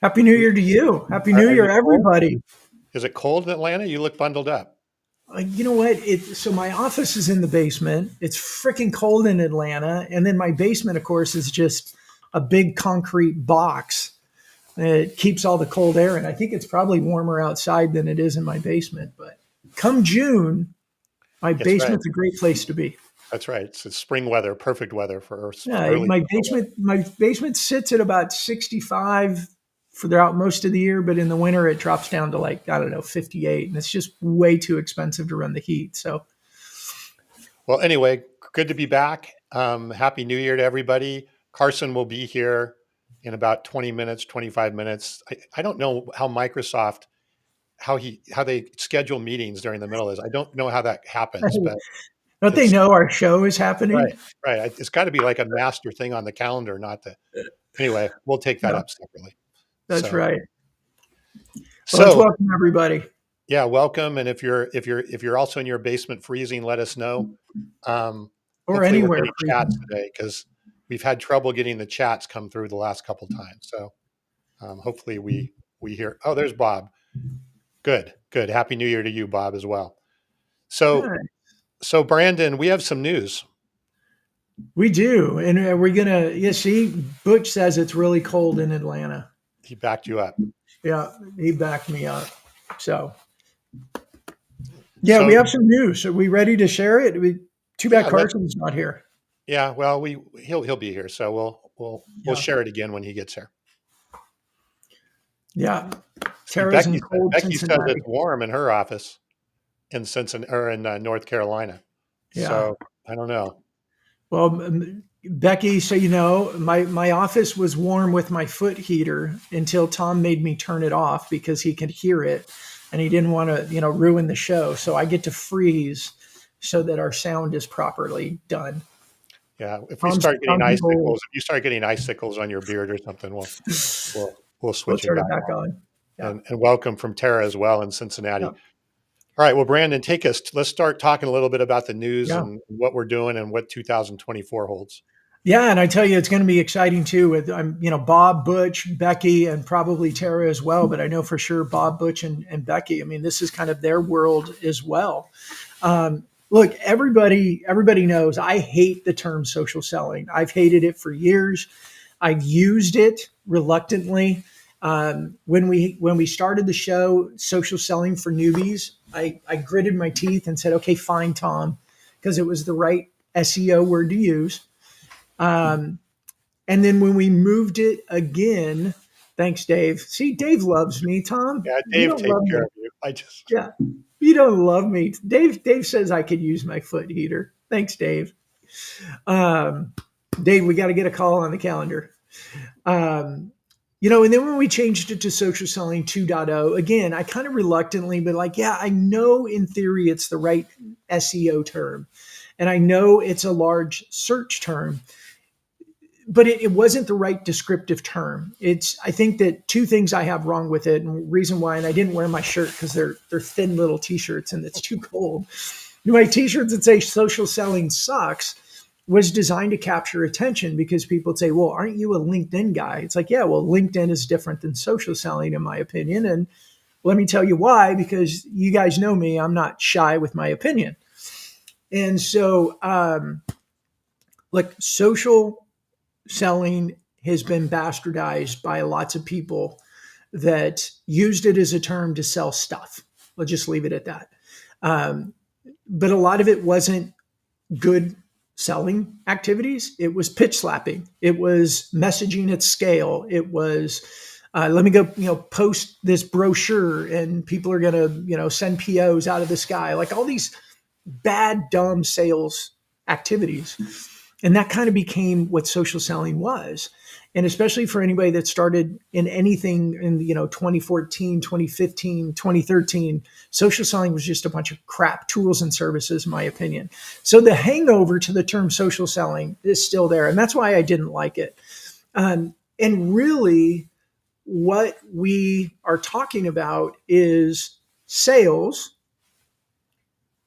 Happy New Year to you. Happy New Are Year, you cold? everybody. Is it cold in Atlanta? You look bundled up. You know what? So my office is in the basement. It's freaking cold in Atlanta, and then my basement, of course, is just a big concrete box. It keeps all the cold air in. I think it's probably warmer outside than it is in my basement. But come June, my That's right. basement's a great place to be. That's right. It's spring weather, perfect weather for Yeah, early my summer weather. basement sits at about 65 for throughout most of the year, but in the winter it drops down to like, I don't know, 58, and it's just way too expensive to run the heat. So Well, anyway, good to be back. Happy New Year to everybody. Carson will be here in about 20 minutes, 25 minutes. I don't know how Microsoft, how they schedule meetings during the middle of this. I don't know how that happens, but don't they it's know our show is right, happening? right. It's got to be like a master thing on the calendar, not the. Anyway, we'll take that Yeah, up separately. that's So, right. Well, let's so welcome everybody. yeah, welcome. And if you're also in your basement freezing, let us know. Or Hopefully, we're anywhere. getting chats today because we've had trouble getting the chats come through the last couple times. So hopefully we hear. Oh, there's Bob. Good, good. Happy New Year to you, Bob, as well. So Yeah, so Brandon, we have some news. we do. And we're going to, you see, Butch says it's really cold in Atlanta. He backed you up. Yeah, he backed me up. So, yeah, we So have some news. Are we ready to share it? Too bad yeah, let Carson's not here. yeah. Well, he'll be here, so we'll Yeah. share it again when he gets here. Yeah. See, Tara's in cold Becky says Cincinnati. it's warm in her office in Cincinnati or in North Carolina. Yeah. So I don't know. Well, Becky, so you know, my office was warm with my foot heater until Tom made me turn it off because he could hear it and he didn't want to, ruin the show. So I get to freeze so that our sound is properly done. Yeah, if we Tom's, start getting Tom people, icicles, if you start getting icicles on your beard or something, we'll we'll switch it turn it back back on. on. Yeah. And welcome from Tara as well in Yeah. Cincinnati. All right, well, Brandon, take us. Let's start talking a little bit about the news Yeah. and what we're doing and what 2024 holds. Yeah, and I tell you, it's going to be exciting too. With Bob, Butch, Becky, and probably Tara as well. But I know for sure Bob, Butch, and Becky. I mean, this is kind of their world as well. Look, everybody knows I hate the term social selling. I've hated it for years. I've used it reluctantly. When we started the show, social selling for newbies, I gritted my teeth and said, "Okay, fine, Tom," because it was the right SEO word to use. Um, and then when we moved it again, thanks, Dave. See, Dave loves me. Tom, Yeah, you Dave don't takes love care me. of you. I just Yeah, you don't love me. Dave says I could use my foot heater. Thanks, Dave. Um, Dave, we got to get a call on the calendar. Um, and then when we changed it to social selling 2.0, again, I kind of reluctantly, but like, yeah, I know in theory it's the right SEO term. And I know it's a large search term, but it wasn't the right descriptive term. I think that two things I have wrong with it, and reason why, and I didn't wear my shirt because they're thin little t-shirts and it's too cold. My t-shirts that say social selling sucks was designed to capture attention because people would say, well, aren't you a LinkedIn guy? It's like, yeah, well, LinkedIn is different than social selling in my opinion. And let me tell you why, because you guys know me, I'm not shy with my opinion. And so, look, social selling has been bastardized by lots of people that used it as a term to sell stuff. Let's just leave it at that. Um, but a lot of it wasn't good selling activities. It was pitch slapping. It was messaging at scale. It was let me go, post this brochure and people are going to, send POs out of the sky. Like all these bad, dumb sales activities. And that kind of became what social selling was. And especially for anybody that started in anything in 2014, 2015, 2013, social selling was just a bunch of crap tools and services, in my opinion. So the hangover to the term social selling is still there. And that's why I didn't like it. And really, what we are talking about is sales,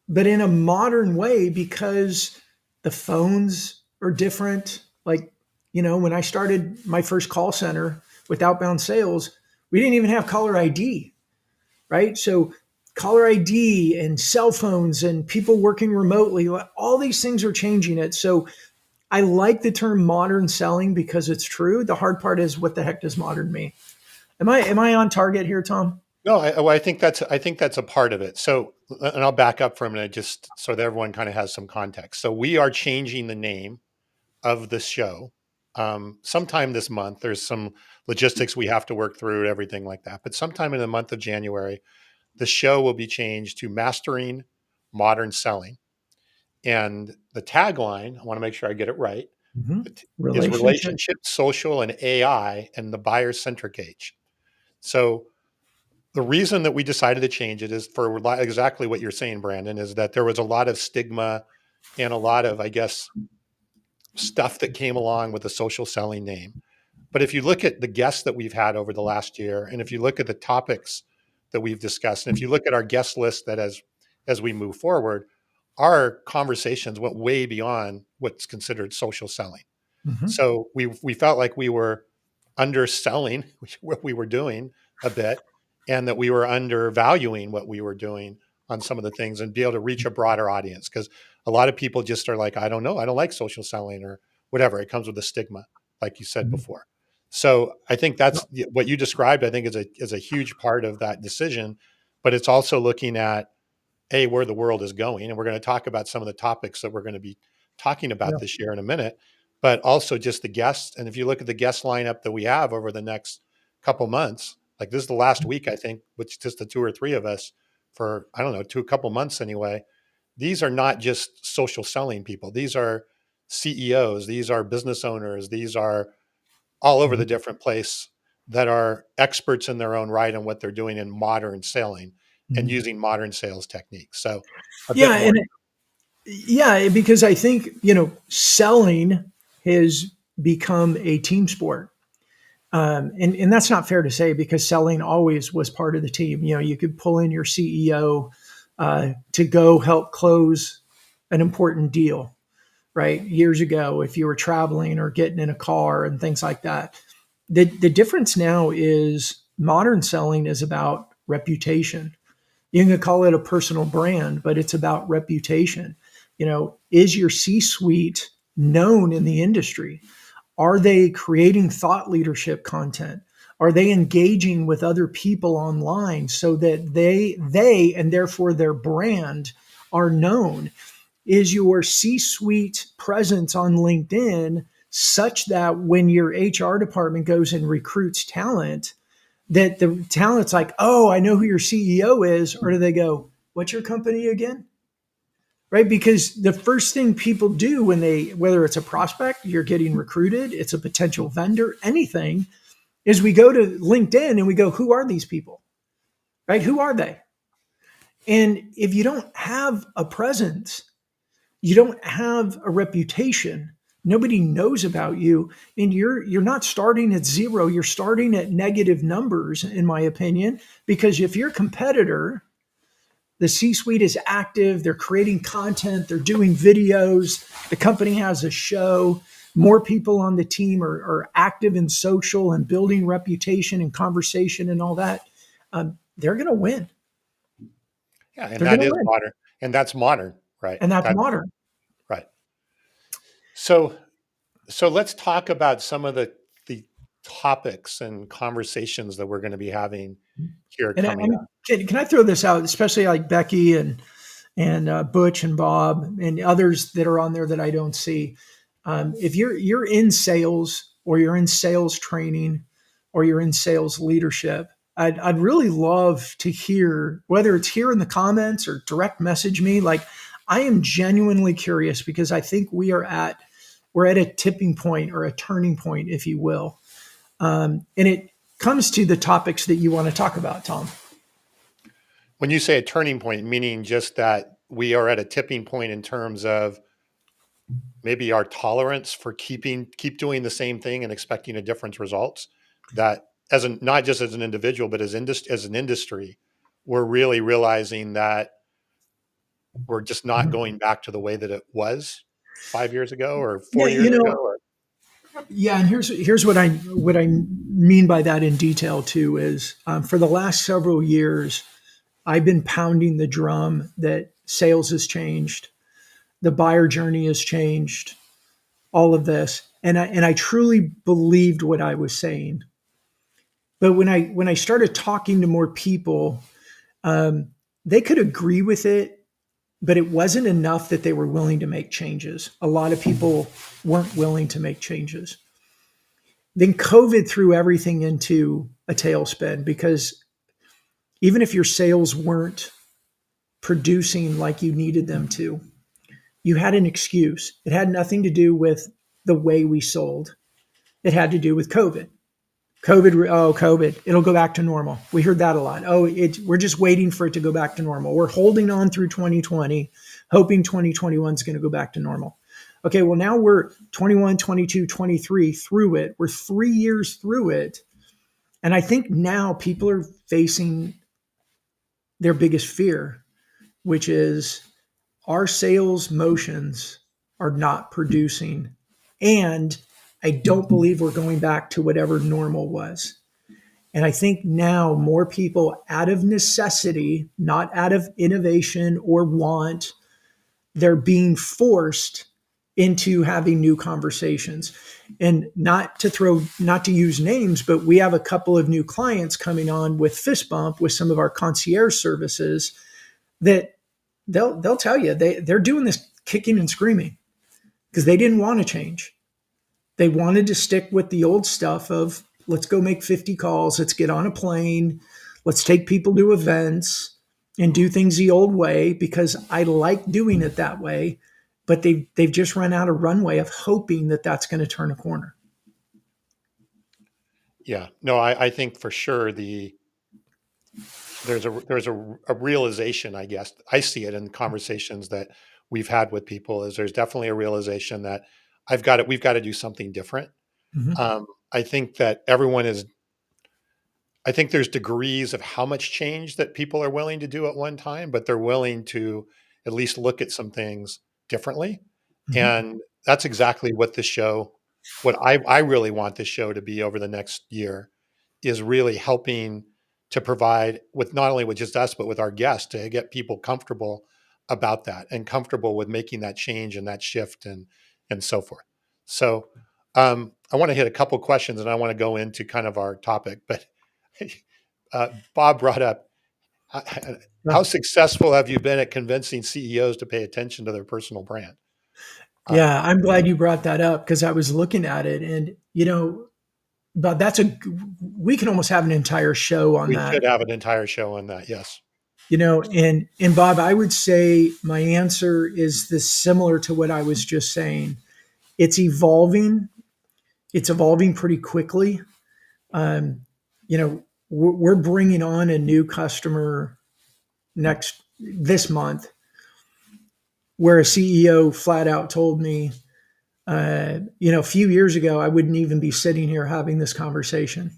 but in a modern way because the phones are different. Like, when I started my first call center with outbound sales, We didn't even have caller ID, right? So caller ID and cell phones and people working remotely, all these things are changing it. So I like the term modern selling because it's true. The hard part is, what the heck does modern mean? Am I on target here, Tom? No, I think that's a part of it. So, and I'll back up for a minute, just so that everyone kind of has some context. So, we are changing the name of the show sometime this month. There's some logistics we have to work through, everything like that. But sometime in the month of January, the show will be changed to Mastering Modern Selling, and the tagline, I want to make sure I get it right, Mm-hmm. is Relationship. Relationships, Social, and AI and the Buyer-Centric Age. So, the reason that we decided to change it is for exactly what you're saying, Brandon, is that there was a lot of stigma and a lot of, I guess, stuff that came along with the social selling name. But if you look at the guests that we've had over the last year, and if you look at the topics that we've discussed, and if you look at our guest list that as we move forward, our conversations went way beyond what's considered social selling. Mm-hmm. So we felt like we were underselling what we were doing a bit, and that we were undervaluing what we were doing on some of the things, and be able to reach a broader audience. Because a lot of people just are like, I don't know, I don't like social selling or whatever. It comes with a stigma, like you said before. So I think that's what you described. I think is a huge part of that decision, but it's also looking at where the world is going, and we're going to talk about some of the topics that we're going to be talking about Yeah. this year in a minute, but also just the guests. And if you look at the guest lineup that we have over the next couple months, like this is the last week, I think, with just the two or three of us for, I don't know, couple months anyway. These are not just social selling people. These are CEOs. These are business owners. These are all over Mm-hmm. the different place that are experts in their own right on what they're doing in modern selling and Mm-hmm. using modern sales techniques. So a bit Yeah, more. yeah, because I think, selling has become a team sport. And that's not fair to say, because selling always was part of the team. You could pull in your CEO to go help close an important deal, right? Years ago, if you were traveling or getting in a car and things like that. The difference now is modern selling is about reputation. You can call it a personal brand, but it's about reputation. Is your C suite known in the industry? Are they creating thought leadership content? Are they engaging with other people online so that they and therefore their brand are known? Is your C-suite presence on LinkedIn such that when your HR department goes and recruits talent, that the talent's like, oh, I know who your CEO is, or do they go, what's your company again? Right? Because the first thing people do when whether it's a prospect, you're getting recruited, it's a potential vendor, anything, is we go to LinkedIn and we go, who are these people? Right? Who are they? And if you don't have a presence, you don't have a reputation, nobody knows about you, and you're not starting at zero, you're starting at negative numbers, in my opinion. Because if your competitor, the C suite, is active, they're creating content, they're doing videos, the company has a show, more people on the team are active in social and building reputation and conversation and all that, they're going to win. Yeah, and They're going that to is win. modern, and that's modern, right? And that's That's modern. right. So, so let's talk about some of the topics and conversations that we're going to be having here And coming up. can I throw this out, especially like Becky and Butch and Bob and others that are on there that I don't see. If you're in sales, or you're in sales training, or you're in sales leadership, I'd really love to hear, whether it's here in the comments or direct message me. Like, I am genuinely curious, because I think we're at a tipping point, or a turning point, if you will. And it comes to the topics that you want to talk about, Tom. When you say a turning point, meaning just that we are at a tipping point in terms of maybe our tolerance for keep doing the same thing and expecting a different results. That as an not just as an individual, but as an industry, we're really realizing that we're just not going back to the way that it was 5 years ago or Yeah, 4 years ago. Or Yeah, and here's what I mean by that in detail too is for the last several years I've been pounding the drum that sales has changed, the buyer journey has changed, all of this, and I truly believed what I was saying. But when I started talking to more people, um, they could agree with it, but it wasn't enough that they were willing to make changes. A lot of people weren't willing to make changes. Then COVID threw everything into a tailspin because even if your sales weren't producing like you needed them to, you had an excuse. It had nothing to do with the way we sold. It had to do with COVID. COVID, it'll go back to normal. We heard that a lot. We're just waiting for it to go back to normal. We're holding on through 2020, hoping 2021 is going to go back to normal. Okay, well, now we're 21, 22, 23 through it. We're 3 years through it. And I think now people are facing their biggest fear, which is our sales motions are not producing. And I don't believe we're going back to whatever normal was. And I think now more people, out of necessity, not out of innovation or want, they're being forced into having new conversations. And not to use names, but we have a couple of new clients coming on with Fist Bump with some of our concierge services that they'll tell you they're doing this kicking and screaming because they didn't want to change. They wanted to stick with the old stuff of let's go make 50 calls, let's get on a plane, let's take people to events and do things the old way because I like doing it that way. But they've just run out of runway of hoping that that's going to turn a corner. Yeah, no, I think for sure there's a realization, I guess I see it in conversations that we've had with people, is there's definitely a realization that we've got to do something different. Mm-hmm. I think that everyone is I think there's degrees of how much change that people are willing to do at one time, but they're willing to at least look at some things differently. Mm-hmm. And that's exactly what what I really want this show to be over the next year, is really helping to provide with not only with just us, but with our guests, to get people comfortable about that and comfortable with making that change and that shift and so forth. So I want to hit a couple questions and I want to go into kind of our topic, but Bob brought up how successful have you been at convincing CEOs to pay attention to their personal brand? Um, Yeah, I'm glad you brought that up because I was looking at it and, but we can almost have an entire show on we that. should have an entire show on that. Yes. And Bob, I would say my answer is this similar to what I was just saying. It's evolving. It's evolving pretty quickly. We're bringing on a new customer this month where a CEO flat out told me, a few years ago, I wouldn't even be sitting here having this conversation.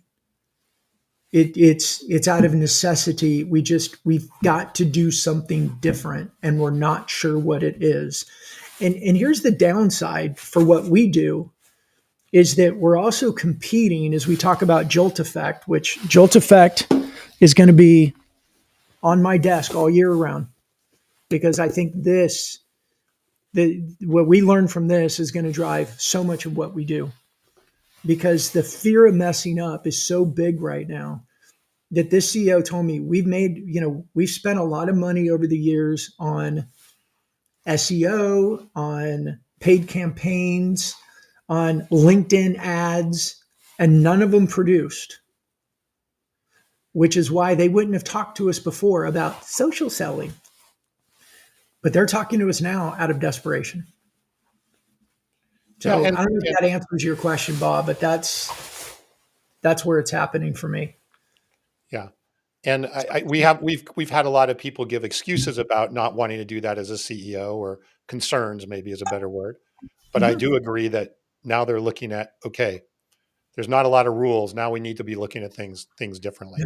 It's out of necessity. We've got to do something different, and we're not sure what it is. And here's the downside for what we do is that we're also competing as we talk about Jolt Effect, which Jolt Effect is going to be on my desk all year round because I think what we learn from this is going to drive so much of what we do because the fear of messing up is so big right now that this CEO told me we've spent a lot of money over the years on SEO, on paid campaigns, on LinkedIn ads, and none of them produced, which is why they wouldn't have talked to us before about social selling. But they're talking to us now out of desperation. Yeah. So I don't know if that answers your question, Bob, but that's where it's happening for me. Yeah. And we've had a lot of people give excuses about not wanting to do that as a CEO, or concerns maybe is a better word. But I Mhm. do agree that now they're looking at, okay, there's not a lot of rules. Now we need to be looking at things differently.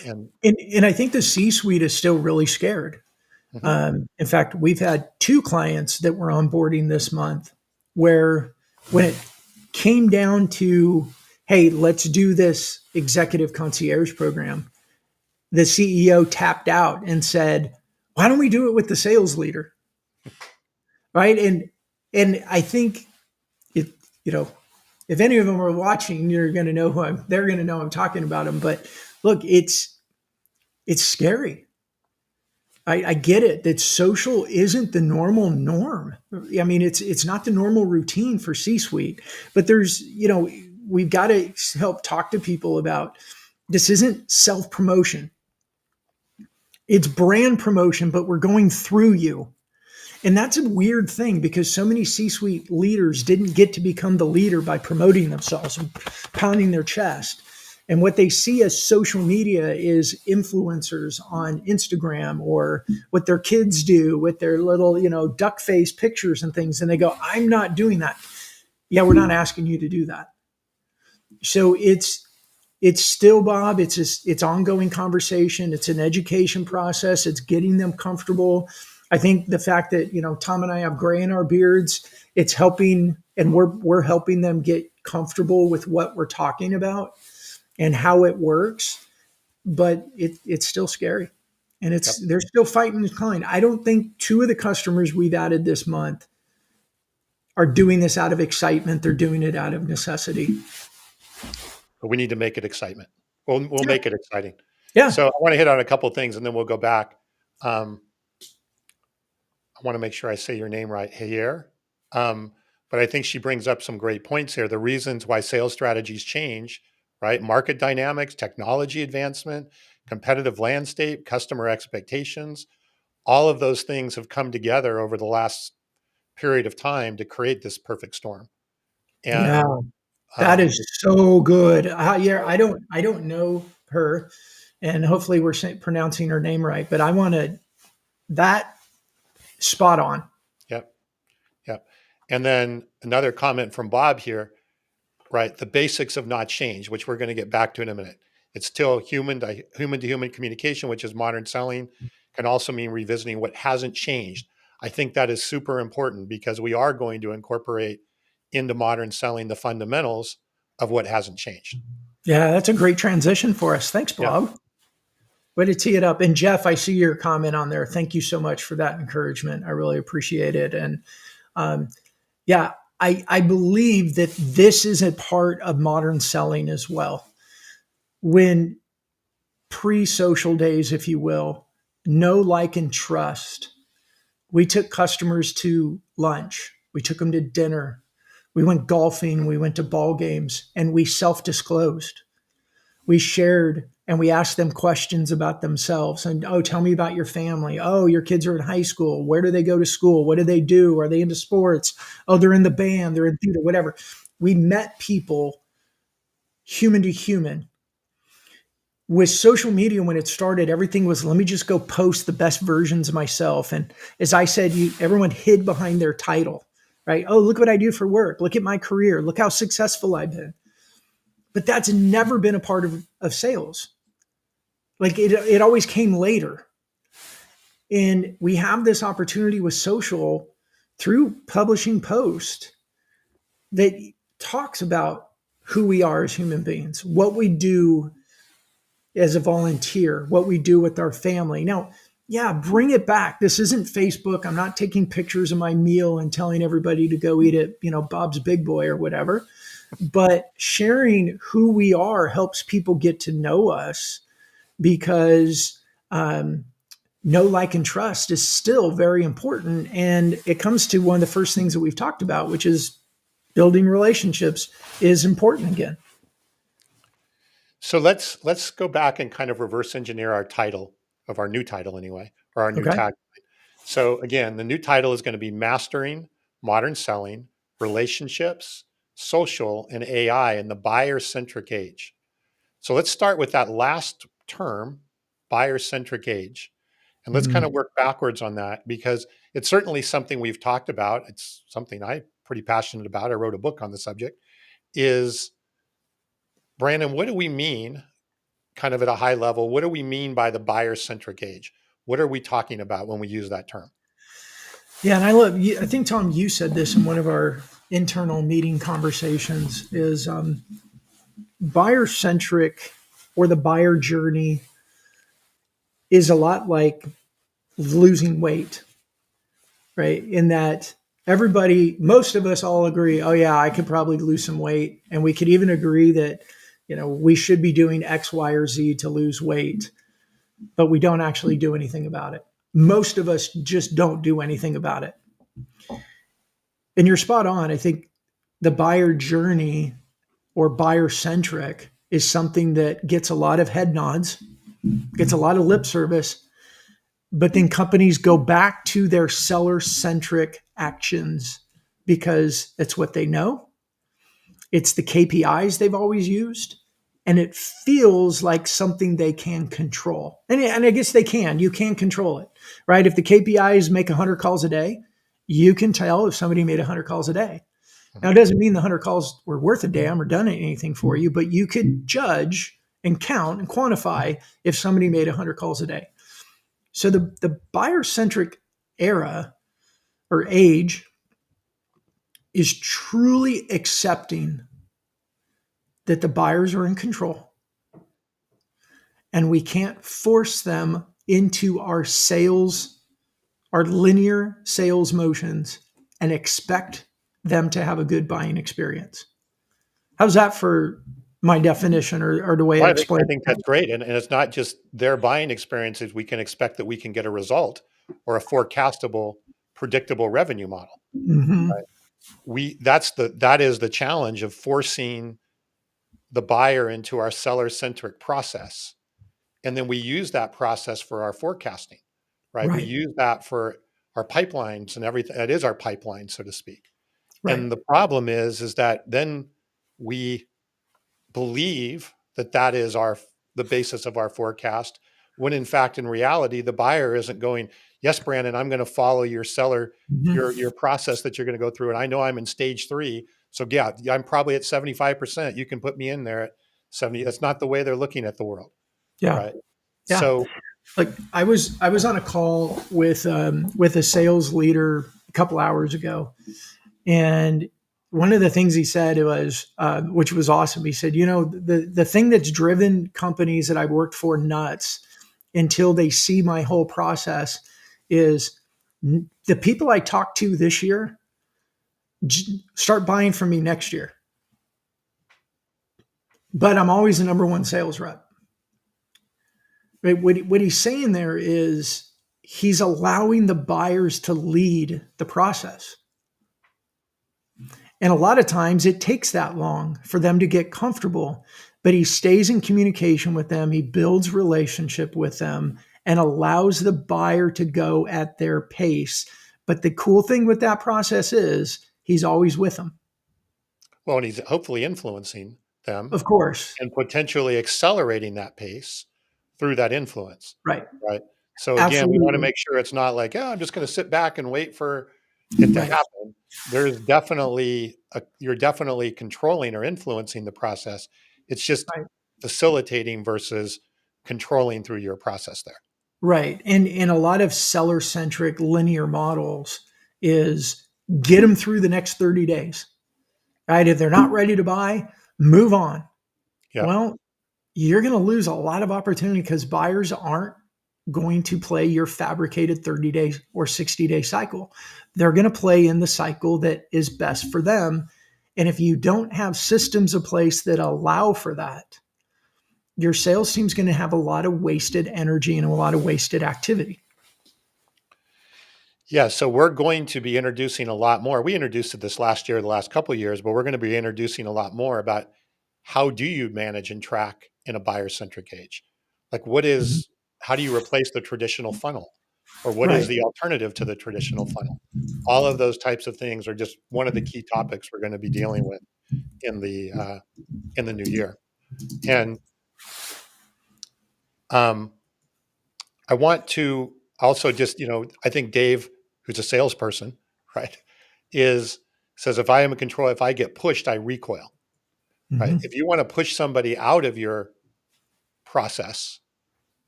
Yeah. And And I think the C-suite is still really scared. mhm. In fact, we've had two clients that were onboarding this month where when it came down to, hey, let's do this executive concierge program, the CEO tapped out and said, why don't we do it with the sales leader? Right. And I think if, you know, if any of them are watching, you're going to know they're going to know I'm talking about them. But look, it's scary. I get it that social isn't the normal norm. I mean, it's not the normal routine for C-suite, but there's, we've got to help talk to people about this isn't self-promotion. It's brand promotion, but we're going through you. And that's a weird thing because so many C-suite leaders didn't get to become the leader by promoting themselves and pounding their chest. And what they see as social media is influencers on Instagram or what their kids do with their little, duck face pictures and things. And they go, I'm not doing that. Yeah, we're not asking you to do that. So it's still, Bob, it's ongoing conversation. It's an education process. It's getting them comfortable. I think the fact that, Tom and I have gray in our beards, it's helping, and we're helping them get comfortable with what we're talking about and how it works. But it's still scary. And Yep. they're still fighting the client. I don't think two of the customers we've added this month are doing this out of excitement. They're doing it out of necessity. But we need to make it excitement. We'll Yeah. make it exciting. Yeah. So I want to hit on a couple of things and then we'll go back. I want to make sure I say your name right, Hayer. But I think she brings up some great points here. The reasons why sales strategies change, right? Market dynamics, technology advancement, competitive landscape, customer expectations, all of those things have come together over the last period of time to create this perfect storm. Yeah. And That is so good. Yeah, I don't know her, and hopefully we're pronouncing her name right. But I want to that spot on. yep, yep. And then another comment from Bob here, right? The basics have not changed, which we're going to get back to in a minute. It's still human to human communication, which is modern selling, can also mean revisiting what hasn't changed. I think that is super important because we are going to incorporate into modern selling the fundamentals of what hasn't changed. Yeah, that's a great transition for us. Thanks, Yeah. Bob. Way to tee it up. And Jeff, I see your comment on there. Thank you so much for that encouragement. I really appreciate it. And um, yeah, I believe that this is a part of modern selling as well. When pre-social days, if you will, know, like, and trust. We took customers to lunch. We took them to dinner. We went golfing. We went to ball games, and we self-disclosed. We shared and we asked them questions about themselves. And, oh, tell me about your family. Oh, your kids are in high school. Where do they go to school? What do they do? Are they into sports? Oh, they're in the band. They're in theater, whatever. We met people human to human. With social media, when it started, everything was, let me just go post the best versions of myself. And as I said, everyone hid behind their title, right? Oh, look what I do for work. Look at my career. Look how successful I've been. But that's never been a part of sales. Like it always came later. And we have this opportunity with social through publishing post that talks about who we are as human beings, what we do as a volunteer, what we do with our family. Now, yeah, bring it back. This isn't Facebook. I'm not taking pictures of my meal and telling everybody to go eat at, Bob's Big Boy or whatever. But sharing who we are helps people get to know us because know, like, and trust is still very important. And it comes to one of the first things that we've talked about, which is building relationships is important again. So let's go back and kind of reverse engineer our title of our new title anyway, or our new Okay. tag. So again, the new title is going to be Mastering Modern Selling, Relationships, Social, and AI in the Buyer-Centric Age. So let's start with that last term, Buyer-Centric Age. And let's kind of work backwards on that because it's certainly something we've talked about. It's something I'm pretty passionate about. I wrote a book on the subject. Is Brandon, what do we mean, kind of at a high level, what do we mean by the buyer-centric age? What are we talking about when we use that term? Yeah, and I think, Tom, you said this in one of our internal meeting conversations is buyer centric or the buyer journey is a lot like losing weight, right? In that most of us all agree, oh, yeah, I could probably lose some weight. And we could even agree that, we should be doing X, Y, or Z to lose weight, but we don't actually do anything about it. Most of us just don't do anything about it. And you're spot on. I think the buyer journey or buyer centric is something that gets a lot of head nods, gets a lot of lip service, but then companies go back to their seller centric actions because it's what they know. It's the KPIs they've always used. And it feels like something they can control. And I guess they can. You can control it, right? If the KPIs make 100 calls a day, you can tell if somebody made 100 calls a day. Now, it doesn't mean the 100 calls were worth a damn or done anything for you, but you could judge and count and quantify if somebody made 100 calls a day. So the buyer centric era or age is truly accepting that the buyers are in control and we can't force them into our linear sales motions and expect them to have a good buying experience. How's that for my definition or the way I Well, explain I think that's great. And it's not just their buying experiences. We can expect that we can get a result or a forecastable, predictable revenue model. it? Mm-hmm. Right? That is the challenge of forcing the buyer into our seller centric process. And then we use that process for our forecasting, right? We Right, use that for our pipelines and everything. That is our pipeline, so to speak. right, And the problem is that then we believe that that is the basis of our forecast, when in fact, in reality, the buyer isn't going, yes, Brandon, I'm going to follow your seller, mm-hmm. your process that you're going to go through. And I know I'm in stage 3. So yeah, I'm probably at 75%. You can put me in there at 70. That's not the way they're looking at the world. Yeah, Right. yeah. So Like I was on a call with a sales leader a couple hours ago, and one of the things he said was, which was awesome. He said, the thing that's driven companies that I've worked for nuts until they see my whole process is the people I talk to this year start buying from me next year. But I'm always the number one sales rep. Right? What he's saying there is he's allowing the buyers to lead the process. And a lot of times it takes that long for them to get comfortable, but he stays in communication with them. He builds relationship with them and allows the buyer to go at their pace. But the cool thing with that process is he's always with them. well, and he's hopefully influencing them Of course. and potentially accelerating that pace through that influence. Right. Right. So again, we want to Absolutely. make sure it's not like, oh, I'm just going to sit back and wait for it to Right. happen. There's definitely you're definitely controlling or influencing the process. It's just Right. facilitating versus controlling through your process there. Right. And in a lot of seller centric linear models is get them through the next 30 days. Right. If they're not ready to buy, move on. Yeah. Well, you're going to lose a lot of opportunity because buyers aren't going to play your fabricated 30 days or 60-day cycle. They're going to play in the cycle that is best for them. And if you don't have systems in place that allow for that, your sales team's going to have a lot of wasted energy and a lot of wasted activity. Yeah, so we're going to be introducing a lot more. We introduced it this last year, the last couple of years, but we're going to be introducing a lot more about how do you manage and track in a buyer-centric age? Like Mhm. how do you replace the traditional funnel? Or what is Right. the alternative to the traditional funnel? All of those types of things are just one of the key topics we're going to be dealing with in the new year. And um, I want to also just, I think Dave, who's a salesperson, right, is says if I am in control, if I get pushed, I recoil, right? Mhm. If you want to push somebody out of your process,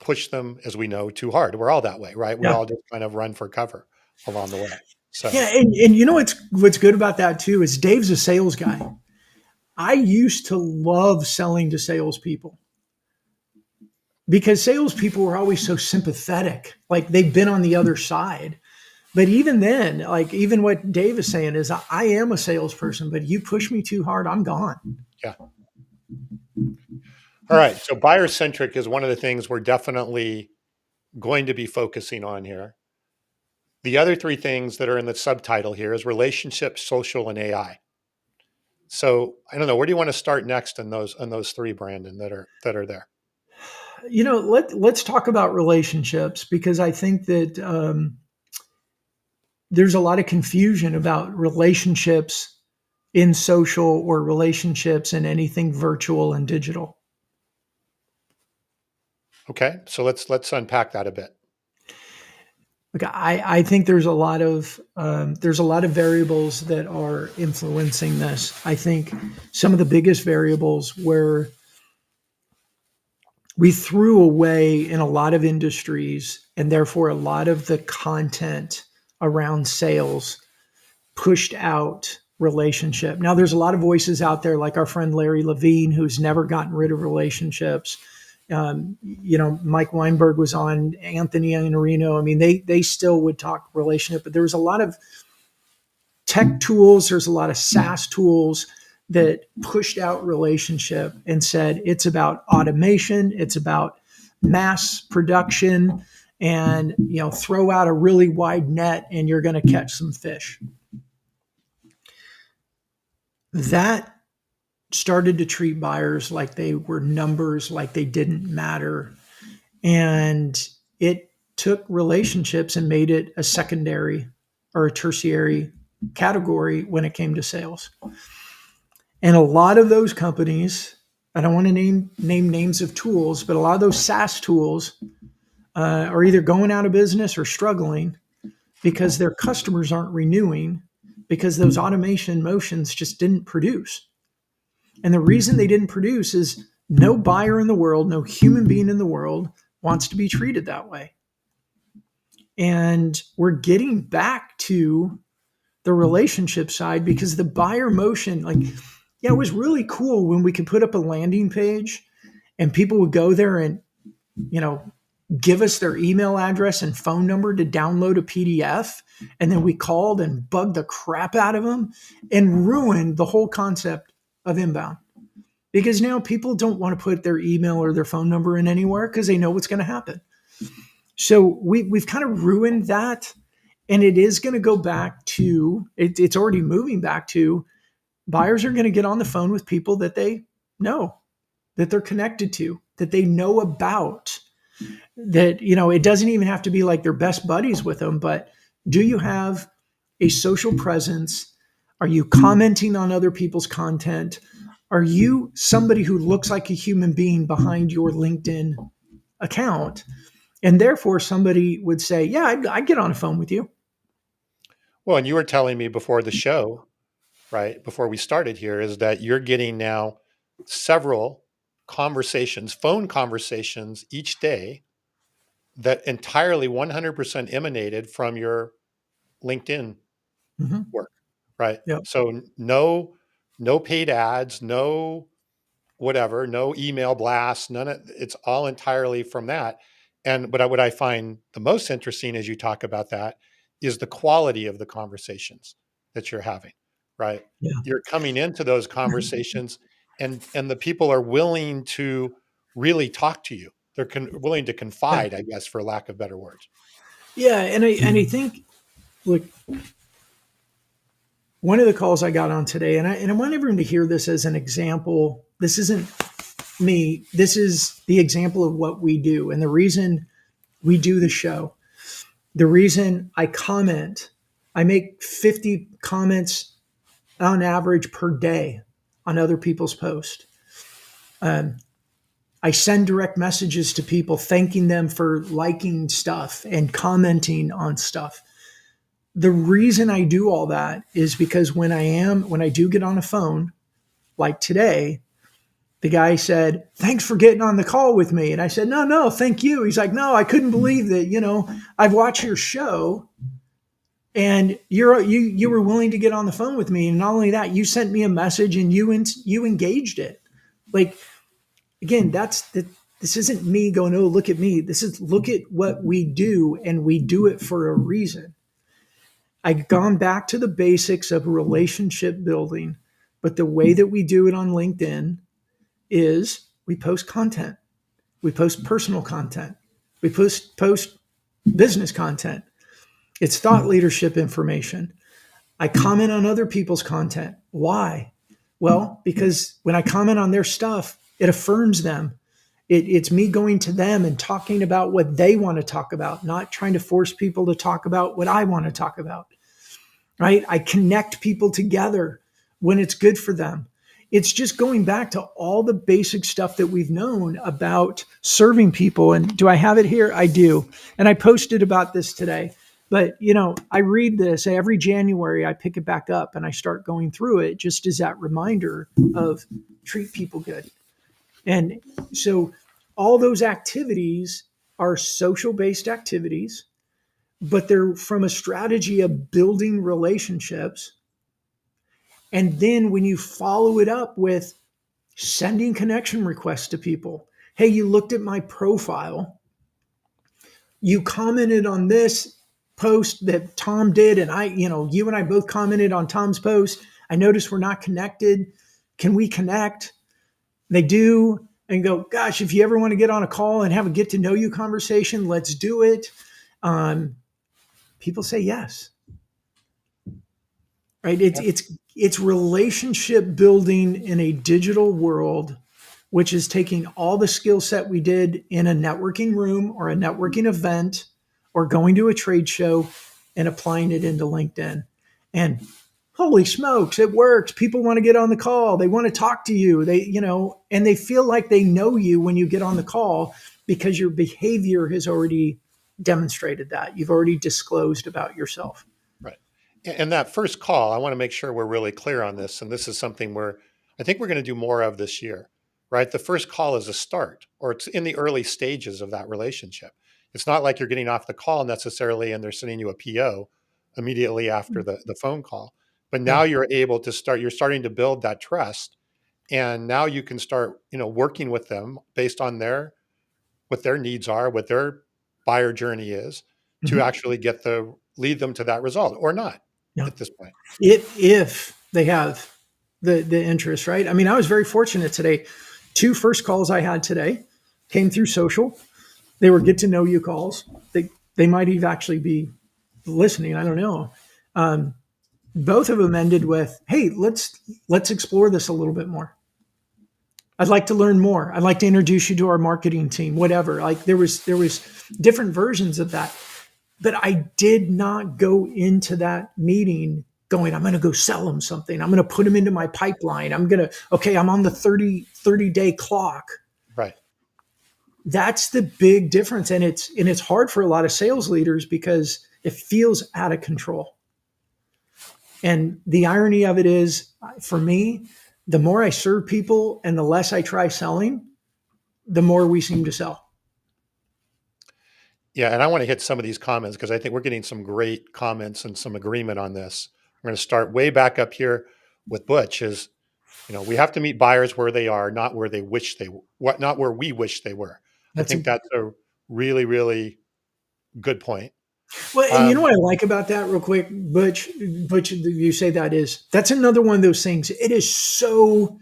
push them, as we know, too hard. We're all that way, right? We Yeah. all just kind of run for cover along the way. So, Yeah, and you know what's good about that too is Dave's a sales guy. I used to love selling to salespeople because salespeople were always so sympathetic, like they've been on the other side. But even then, like even what Dave is saying is, I am a salesperson, but you push me too hard, I'm gone. yeah. All right. So, buyer centric is one of the things we're definitely going to be focusing on here. The other three things that are in the subtitle here is relationship, social, and AI. So, I don't know, where do you want to start next in those three, Brandon, that are there? You know, let's talk about relationships because I think that there's a lot of confusion about relationships in social or relationships in anything virtual and digital. Okay. So let's unpack that a bit. Like I think there's a lot of variables that are influencing this. I think some of the biggest variables where we threw away in a lot of industries, and therefore a lot of the content around sales pushed out relationship. Now, there's a lot of voices out there, like our friend Larry Levine, who's never gotten rid of relationships. Mike Weinberg was on, Anthony Iannarino. I mean, they still would talk relationship, but there was a lot of tech tools. There's a lot of SaaS tools that pushed out relationship and said it's about automation, it's about mass production, and throw out a really wide net and you're going to catch some fish. That started to treat buyers like they were numbers, like they didn't matter. And it took relationships and made it a secondary or a tertiary category when it came to sales. And a lot of those companies, I don't want to name names of tools, but a lot of those SaaS tools are either going out of business or struggling because their customers aren't renewing because those automation motions just didn't produce. And the reason they didn't produce is no buyer in the world, no human being in the world wants to be treated that way. And we're getting back to the relationship side because the buyer motion, like, yeah, it was really cool when we could put up a landing page and people would go there and, give us their email address and phone number to download a PDF. And then we called and bugged the crap out of them and ruined the whole concept of inbound. Because now people don't want to put their email or their phone number in anywhere because they know what's going to happen. So we've kind of ruined that. And it is going to go back to, it's already moving back to, buyers are going to get on the phone with people that they know, that they're connected to, that they know about, that, it doesn't even have to be like they're best buddies with them, but do you have a social presence? Are you commenting on other people's content? Are you somebody who looks like a human being behind your LinkedIn account? And therefore, somebody would say, yeah, I'd get on a phone with you. Well, and you were telling me before the show, right, before we started here, is that you're getting now several conversations, phone conversations each day that entirely 100% emanated from your LinkedIn Mm-hmm. work, right? Yep. So no paid ads, no whatever, no email blasts, none of it's all entirely from that. And but what I find the most interesting as you talk about that is the quality of the conversations that you're having, right? Yeah. You're coming into those conversations and the people are willing to really talk to you. They're willing to Yeah. confide, I guess, for lack of better words. Yeah. And I think, look, one of the calls I got on today, and I want everyone to hear this as an example. This isn't me. This is the example of what we do. And the reason we do the show, the reason I make 50 comments on average per day on other people's posts. I send direct messages to people thanking them for liking stuff and commenting on stuff. The reason I do all that is because when I do get on a phone, like today, the guy said, "Thanks for getting on the call with me." And I said, "No, thank you." He's like, "No, I couldn't believe that, I've watched your show And you were willing to get on the phone with me, and not only that, you sent me a message and you engaged it. Like, again, this isn't me going, oh, look at me. This is, look at what we do, and we do it for a reason. I've gone back to the basics of relationship building, but the way that we do it on LinkedIn is we post content, we post personal content, we post business content. It's thought leadership information. I comment on other people's content. Why? Well, because when I comment on their stuff, it affirms them. It's me going to them and talking about what they want to talk about, not trying to force people to talk about what I want to talk about. Right? I connect people together when it's good for them. It's just going back to all the basic stuff that we've known about serving people. And do I have it here? I do. And I posted about this today. But, I read this every January. I pick it back up and I start going through it just as that reminder of treat people good. And so all those activities are social based activities, but they're from a strategy of building relationships. And then when you follow it up with sending connection requests to people, hey, you looked at my profile, you commented on this post that Tom did, and you and I both commented on Tom's post. I noticed we're not connected. Can we connect? They do, and go, gosh, if you ever want to get on a call and have a get to know you conversation, let's do it. People say yes. Right? It's relationship building in a digital world, which is taking all the skill set we did in a networking room or a networking event or going to a trade show and applying it into LinkedIn. And holy smokes, it works. People want to get on the call. They want to talk to you. And they feel like they know you when you get on the call because your behavior has already demonstrated that. You've already disclosed about yourself. Right. And that first call, I want to make sure we're really clear on this. And this is something I think we're going to do more of this year, right? The first call is a start, or it's in the early stages of that relationship. It's not like you're getting off the call necessarily and they're sending you a PO immediately after the phone call. But now Yeah. you're starting to build that trust. And now you can start, working with them based on what their needs are, what their buyer journey is, to Mhm. actually lead them to that result or not Yeah. at this point. If they have the interest, right? I mean, I was very fortunate today. Two first calls I had today came through social. They were get to know you calls. They might even actually be listening. I don't know. Um, both of them ended with, "Hey, let's explore this a little bit more. I'd like to learn more. I'd like to introduce you to our marketing team. Whatever." Like there was different versions of that, but I did not go into that meeting going, I'm going to go sell them something. I'm going to put them into my pipeline. I'm on the 30-day clock. Right. That's the big difference. And it's hard for a lot of sales leaders because it feels out of control. And the irony of it is, for me, the more I serve people and the less I try selling, the more we seem to sell. Yeah. And I want to hit some of these comments because I think we're getting some great comments and some agreement on this. We're going to start way back up here with Butch is, we have to meet buyers where they are, not where they wish they were, not where we wish they were. I That's think that's a really, really good point. Well, and you know Um, what I like about that, real quick, Butch, you say that's another one of those things. It is so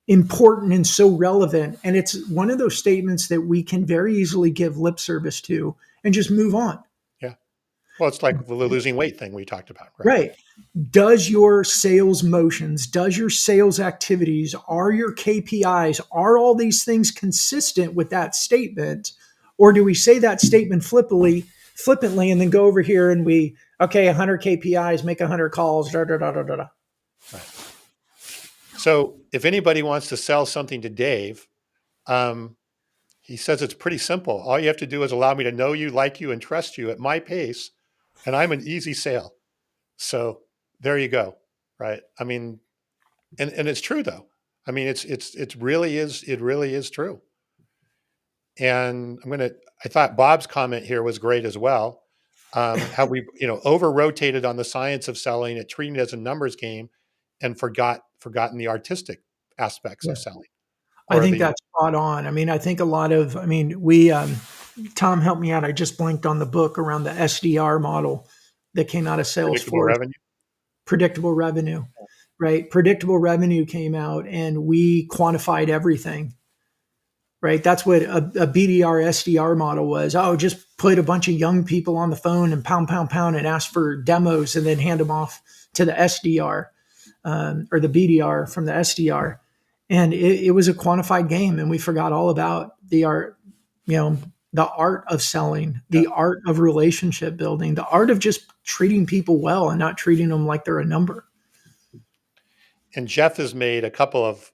important and so relevant, and it's one of those statements that we can very easily give lip service to and just move on. yeah. Well, it's like the losing weight thing we talked about, right? Right? Does your sales motions, does your sales activities, are your KPIs, are all these things consistent with that statement, or do we say that statement flippantly, and then go over here and okay, 100 KPIs, make 100 calls, da da da da da. Right. So if anybody wants to sell something to Dave, um, he says it's pretty simple. All you have to do is allow me to know you, like you, and trust you at my pace, and I'm an easy sale. So there you go, right? I mean, and it's true though. I mean, it really is true. And I thought Bob's comment here was great as well. How we, over rotated on the science of selling it, treating it as a numbers game, and forgotten the artistic aspects Yeah. of selling, I or think the that's spot on. I mean, I think a lot of, I mean, we, Tom helped me out. I just blanked on the book around the SDR model that came out of predictable Salesforce, revenue. predictable revenue, right? Predictable revenue came out and we quantified everything, right? That's what a BDR SDR model was. Oh, just put a bunch of young people on the phone and pound, pound, pound and ask for demos and then hand them off to the SDR, or the BDR from the SDR. And it was a quantified game, and we forgot all about the art, you know, the art of selling, Yeah. the art of relationship building, the art of just treating people well and not treating them like they're a number. And Jeff has made a couple of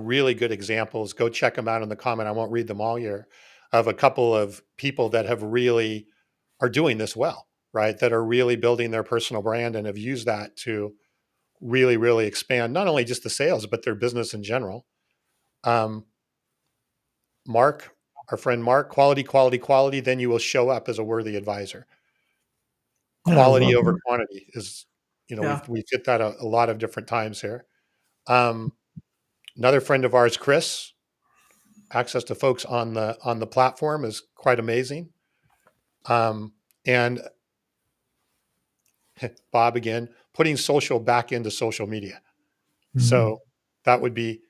really good examples. Go check them out in the comment. I won't read them all here. Of a couple of people that have really are doing this well, right? That are really building their personal brand and have used that to really, really expand not only just the sales, but their business in general. Um, Mark, our friend Mark, quality, quality, quality, then you will show up as a worthy advisor. And I Quality love over it. quantity is, Yeah. we've hit that a lot of different times here. Um, Another friend of ours, Chris, access to folks on the platform is quite amazing. And Bob again, putting social back into social media. Mhm. So that would be,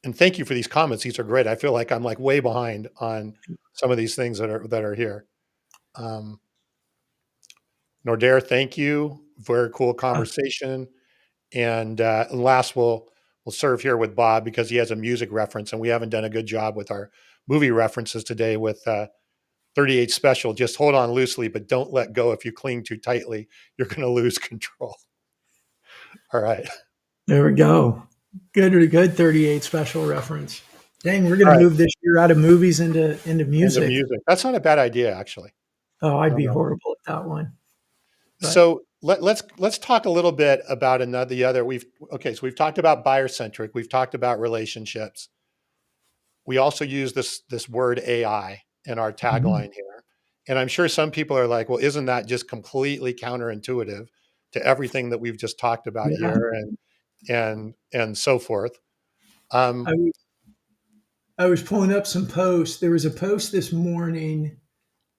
and thank you for these comments. These are great. I feel like I'm like way behind on some of these things that are here. Um, Nordair, thank you. Very cool conversation. And last, we'll serve here with Bob because he has a music reference, and we haven't done a good job with our movie references today with 38 Special. Just hold on loosely, but don't let go. If you cling too tightly, you're going to lose control. All right. There we go. Good 38 special reference. Dang, we're going All to right. move this year out of movies into And the music. music. That's not a bad idea, actually. Oh, I'd No, be no. horrible at that one. But So let's talk a little bit about the other. So we've talked about buyer centric. We've talked about relationships. We also use this word AI in our mhm. tagline here. And I'm sure some people are like, well, isn't that just completely counterintuitive to everything that we've just talked about Yeah, here and so forth? Um, I was, I was pulling up some posts. There was a post this morning.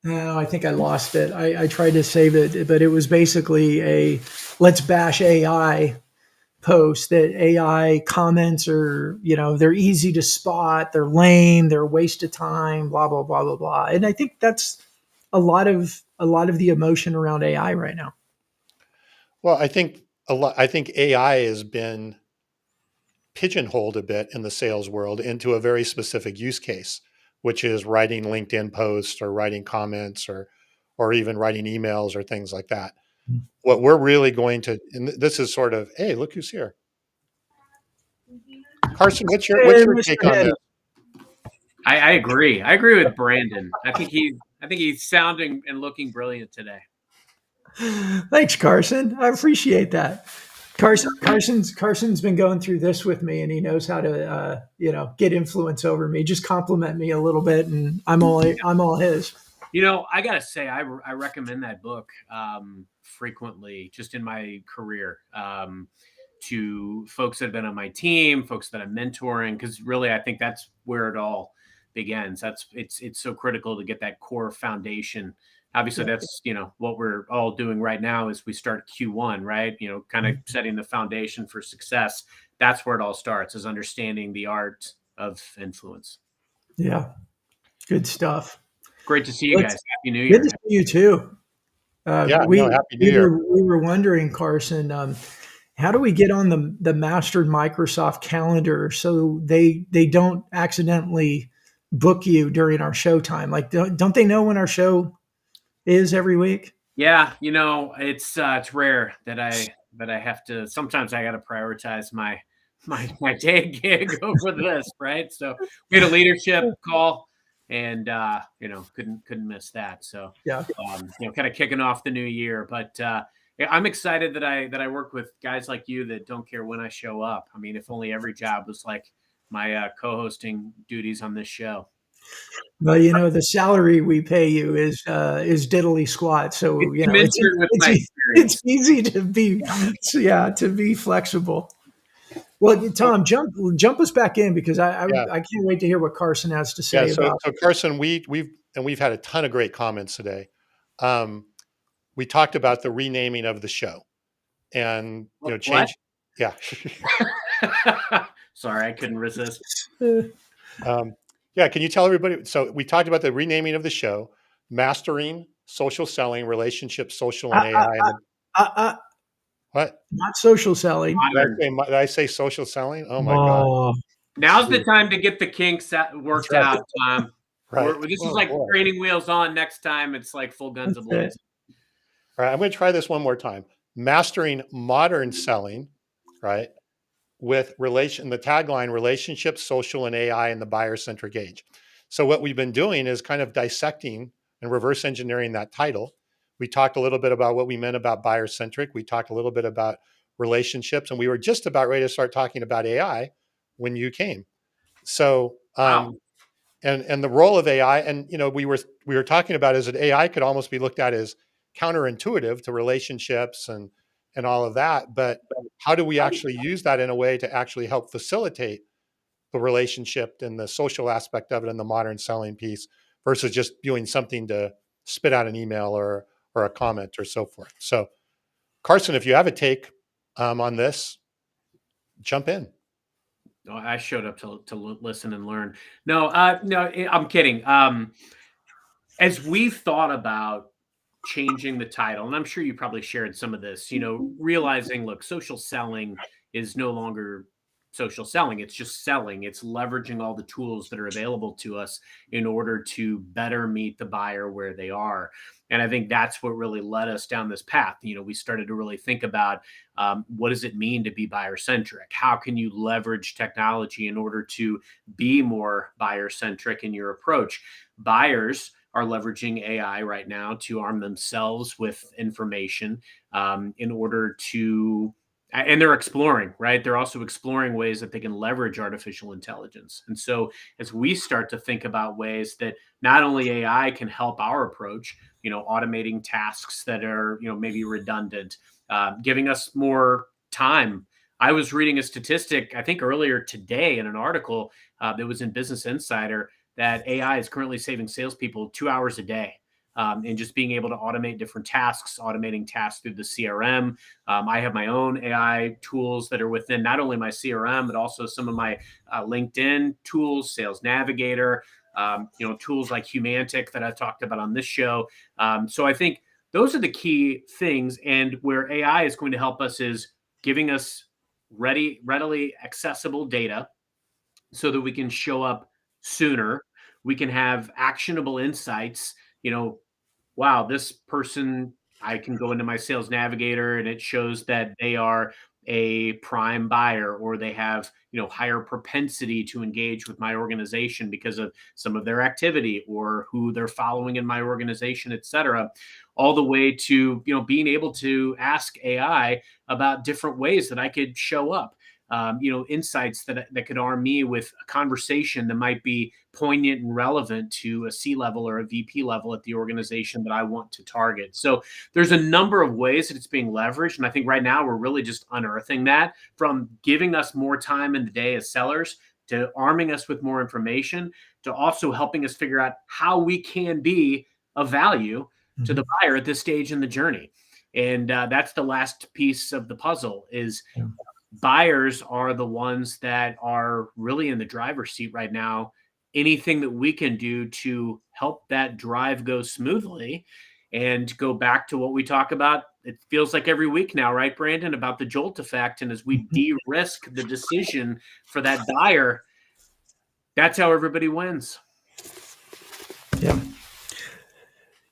Oh, I think I lost it. I tried to save it, but it was basically a let's bash AI post that AI comments are, they're easy to spot, they're lame, they're a waste of time, blah, blah, blah, blah, blah. And I think that's a lot of the emotion around AI right now. well, I think AI has been pigeonholed a bit in the sales world into a very specific use case, which is writing LinkedIn posts or writing comments or even writing emails or things like that. What we're really going to, and this is sort of, hey, look who's here. Carson, what's Hey, your take Mr. on this? I agree. I agree with Brandon. I think he's sounding and looking brilliant today. Hetty. Thanks, Carson. I appreciate that. Carson's been going through this with me, and he knows how to get influence over me. Just compliment me a little bit, and I'm all his. I gotta say, I recommend that book frequently, just in my career, to folks that have been on my team, folks that I'm mentoring, because really, I think that's where it all begins. It's so critical to get that core foundation. Obviously, Yeah. that's what we're all doing right now is we start Q1, right? Kind of setting the foundation for success. That's where it all starts, is understanding the art of influence. Yeah. Good stuff. Great to see you Let's guys. Happy New Good to Year. see you too. Yeah, no, We happy New we Year. were we were wondering, Carson, how do we get on the mastered Microsoft calendar so they don't accidentally book you during our show time? Like, don't they know when our show is every week? Yeah, it's rare that I have to. Sometimes I got to prioritize my day gig over this, right? So we had a leadership call, and couldn't miss that. So Yeah. kind of kicking off the new year, but yeah, I'm excited that I work with guys like you that don't care when I show up. I mean, if only every job was like my co-hosting duties on this show. Well, the salary we pay you is diddly squat. So, It's commensurate with my it's experience. easy to be flexible. Well, Tom, jump us back in because Yeah. I can't wait to hear what Carson has to Yeah. say So, about. so Carson, we've had a ton of great comments today. We talked about the renaming of the show and, What? change. Yeah. Sorry, I couldn't resist. Yeah. Can you tell everybody? So we talked about the renaming of the show, mastering social selling, relationships, social and AI. What? Not social selling. Modern. Did I say social selling? Oh my God. Oh, Now's the time to get the kinks That's worked right. out, Tom. Right. This is Oh like boy. training wheels on. Next time, it's like full guns that's ablaze. it. All right. I'm going to try this one more time. Mastering modern selling, right? With the tagline relationships, social and AI in the buyer-centric age. So what we've been doing is kind of dissecting and reverse engineering that title. We talked a little bit about what we meant about buyer-centric. We talked a little bit about relationships, and we were just about ready to start talking about AI when you came. So Wow. and the role of AI, and we were talking about is that AI could almost be looked at as counterintuitive to relationships and all of that. But how do we actually use that in a way to actually help facilitate the relationship and the social aspect of it in the modern selling piece versus just doing something to spit out an email or a comment or so forth. So, Carson, if you have a take on this, jump in. Oh, I showed up to listen and learn. No, no, I'm kidding. As we've thought about changing the title, and I'm sure you probably shared some of this, realizing, look, social selling is no longer social selling. It's just selling. It's leveraging all the tools that are available to us in order to better meet the buyer where they are. And I think that's what really led us down this path. We started to really think about what does it mean to be buyer centric? How can you leverage technology in order to be more buyer centric in your approach? Buyers are leveraging AI right now to arm themselves with information in order to, and they're exploring, right? They're also exploring ways that they can leverage artificial intelligence. And so, as we start to think about ways that not only AI can help our approach, automating tasks that are, maybe redundant, giving us more time. I was reading a statistic, I think earlier today in an article that was in Business Insider that AI is currently saving salespeople 2 hours a day. And just being able to automate different tasks, automating tasks through the CRM. I have my own AI tools that are within not only my CRM, but also some of my LinkedIn tools, Sales Navigator, tools like Humantic that I talked about on this show. So I think those are the key things. And where AI is going to help us is giving us readily accessible data so that we can show up sooner. We can have actionable insights. Wow, this person, I can go into my sales navigator and it shows that they are a prime buyer or they have, higher propensity to engage with my organization because of some of their activity or who they're following in my organization, et cetera, all the way to, being able to ask AI about different ways that I could show up. Insights that could arm me with a conversation that might be poignant and relevant to a C level or a VP level at the organization that I want to target. So there's a number of ways that it's being leveraged. And I think right now we're really just unearthing that, from giving us more time in the day as sellers to arming us with more information to also helping us figure out how we can be of value to the buyer at this stage in the journey. And that's the last piece of the puzzle is buyers are the ones that are really in the driver's seat right now. Anything that we can do to help that drive go smoothly and go back to what we talk about, it feels like every week now, right, Brandon, about the jolt effect. And as we de-risk the decision for that buyer, that's how everybody wins. Yeah.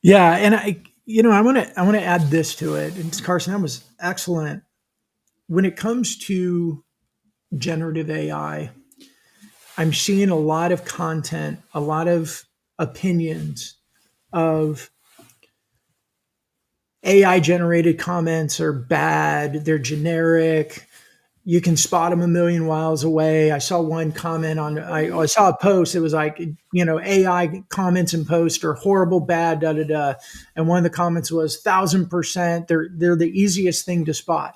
Yeah. And I want to add this to it. And Carson, that was excellent. When it comes to generative AI, I'm seeing a lot of content, a lot of opinions of AI generated comments are bad, they're generic, You can spot them a million miles away. I saw one comment on, I saw a post. It was like, AI comments and posts are horrible, bad, da da da. And one of the comments was 1,000%. They're the easiest thing to spot.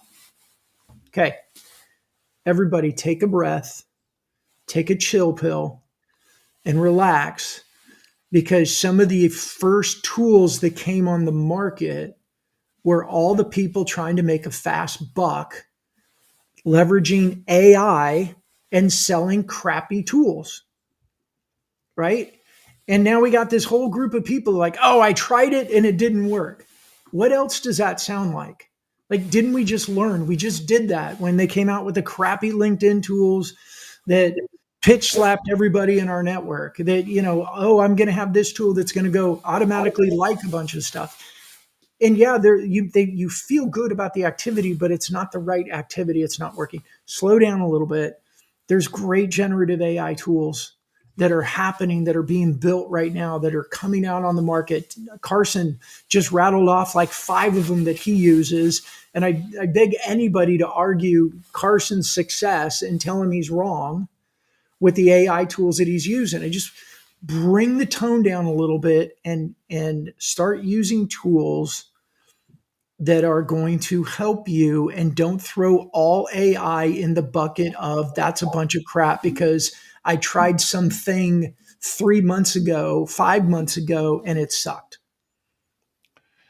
Okay, everybody, take a breath, take a chill pill, and relax, because some of the first tools that came on the market were all the people trying to make a fast buck, leveraging AI and selling crappy tools, right? And now we got this whole group of people like, oh, I tried it and it didn't work. What else does that sound like? Like, didn't we just learn? We just did that when they came out with the crappy LinkedIn tools that pitch slapped everybody in our network. That, oh, I'm going to have this tool that's going to go automatically like a bunch of stuff. And yeah, you feel good about the activity, but it's not the right activity. It's not working. Slow down a little bit. There's great generative AI tools that are happening, that are being built right now, that are coming out on the market. Carson just rattled off like 5 of them that he uses. And I beg anybody to argue Carson's success and tell him he's wrong with the AI tools that he's using. And just bring the tone down a little bit and start using tools that are going to help you, and don't throw all AI in the bucket of that's a bunch of crap because I tried something 3 months ago, 5 months ago, and it sucked.